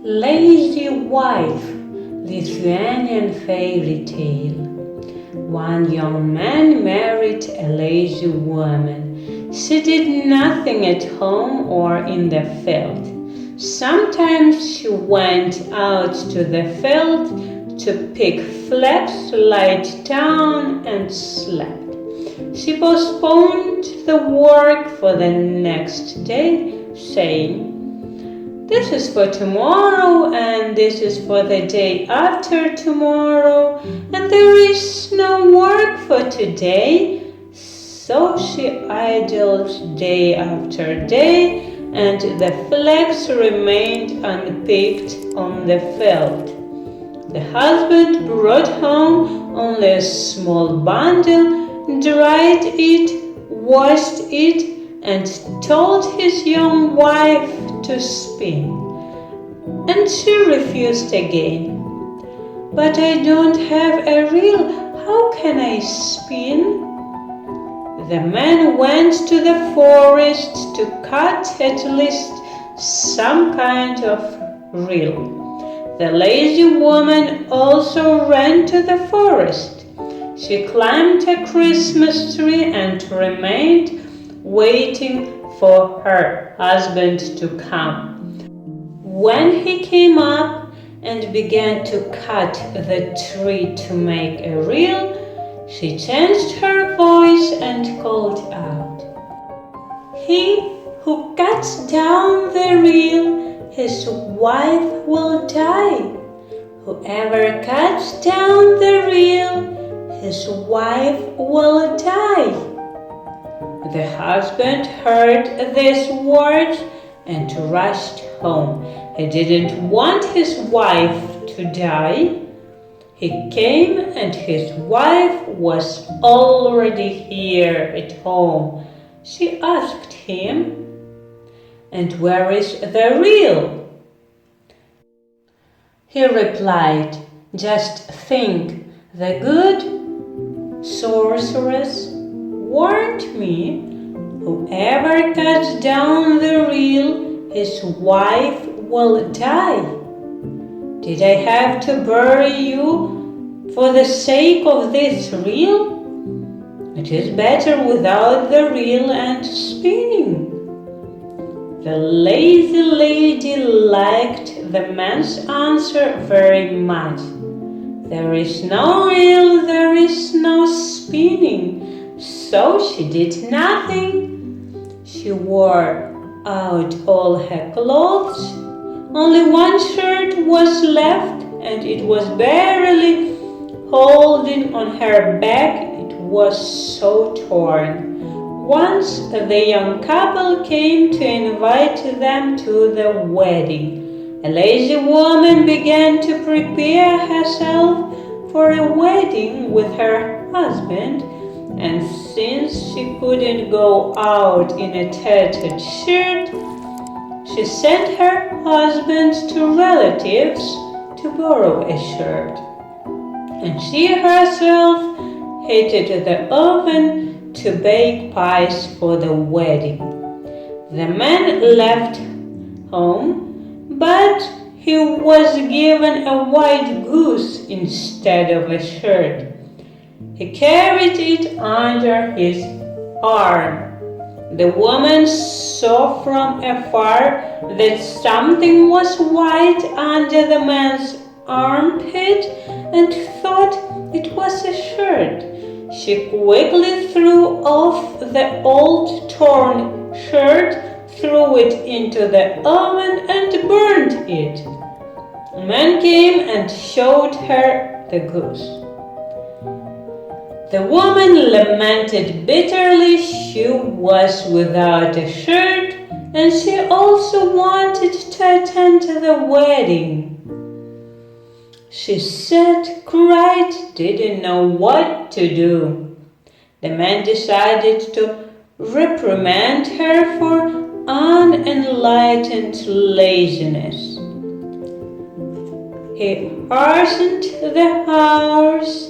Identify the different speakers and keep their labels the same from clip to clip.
Speaker 1: Lazy Wife, Lithuanian Fairy Tale. One young man married a lazy woman. She did nothing at home or in the field. Sometimes she went out to the field to pick flax, lied down and slept. She postponed the work for the next day, saying, "This is for tomorrow, and this is for the day after tomorrow, and there is no work for today." So she idled day after day, and the flax remained unpicked on the field. The husband brought home only a small bundle, dried it, washed it, and told his young wife to spin. And she refused again. "But I don't have a reel. How can I spin?" The man went to the forest to cut at least some kind of reel. The lazy woman also ran to the forest. She climbed a Christmas tree and remained waiting for her husband to come. When he came up and began to cut the tree to make a reel, she changed her voice and called out, "He who cuts down the reel, his wife will die. Whoever cuts down the reel, his wife will die." The husband heard these words and rushed home. He didn't want his wife to die. He came and his wife was already here at home. She asked him, "And where is the reel?" He replied, "Just think, the good sorceress warned me, whoever cuts down the reel, his wife will die. Did I have to bury you for the sake of this reel? It is better without the reel and spinning." The lazy lady liked the man's answer very much. There is no reel, there is no spinning. So she did nothing. She wore out all her clothes. Only one shirt was left, and it was barely holding on her back. It was so torn. Once the young couple came to invite them to the wedding. A lazy woman began to prepare herself for a wedding with her husband, and since she couldn't go out in a tattered shirt, she sent her husband to relatives to borrow a shirt. And she herself heated the oven to bake pies for the wedding. The man left home, but he was given a white goose instead of a shirt. He carried it under his arm. The woman saw from afar that something was white under the man's armpit and thought it was a shirt. She quickly threw off the old torn shirt, threw it into the oven and burned it. A man came and showed her the goose. The woman lamented bitterly. She was without a shirt, and she also wanted to attend the wedding. She sat, cried, didn't know what to do. The man decided to reprimand her for unenlightened laziness. He hastened the house,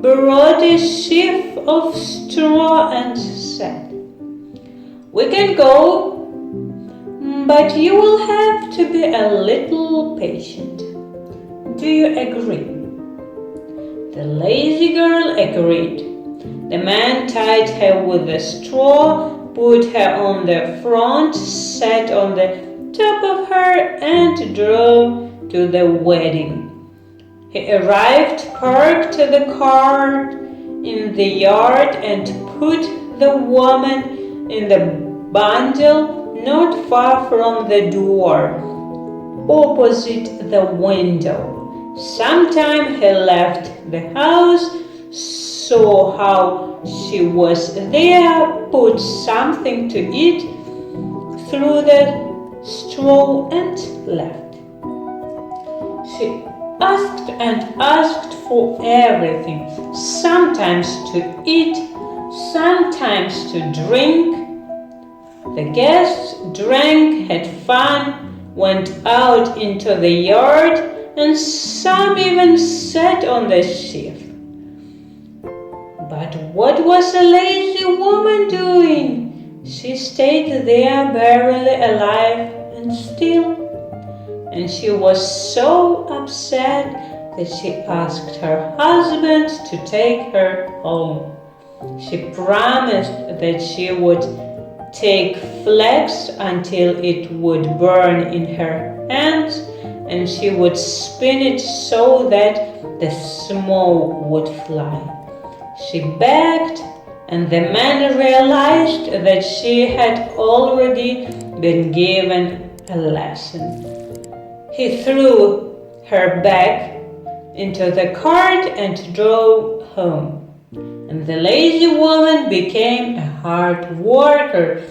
Speaker 1: brought a sheaf of straw and said, "We can go, but you will have to be a little beautiful patient. Do you agree?" The lazy girl agreed. The man tied her with a straw, put her on the front, sat on the top of her, and drove to the wedding. He arrived, parked the car in the yard, and put the woman in the bundle not far from the door, opposite the window. Sometime he left the house, saw how she was there, put something to eat, threw the straw, and left. She asked and asked for everything, sometimes to eat, sometimes to drink. The guests drank, had fun, went out into the yard, and some even sat on the sheaf. But what was the lazy woman doing? She stayed there barely alive and still. And she was so upset that she asked her husband to take her home. She promised that she would take flax until it would burn in her hands, and she would spin it so that the smoke would fly. She begged, and the man realized that she had already been given a lesson. He threw her back into the cart and drove home. And the lazy woman became a hard worker.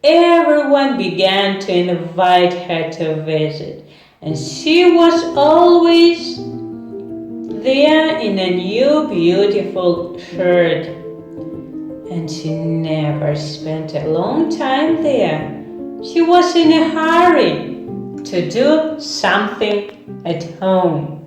Speaker 1: Everyone began to invite her to visit, and she was always there in a new beautiful shirt. And she never spent a long time there. She was in a hurry to do something at home.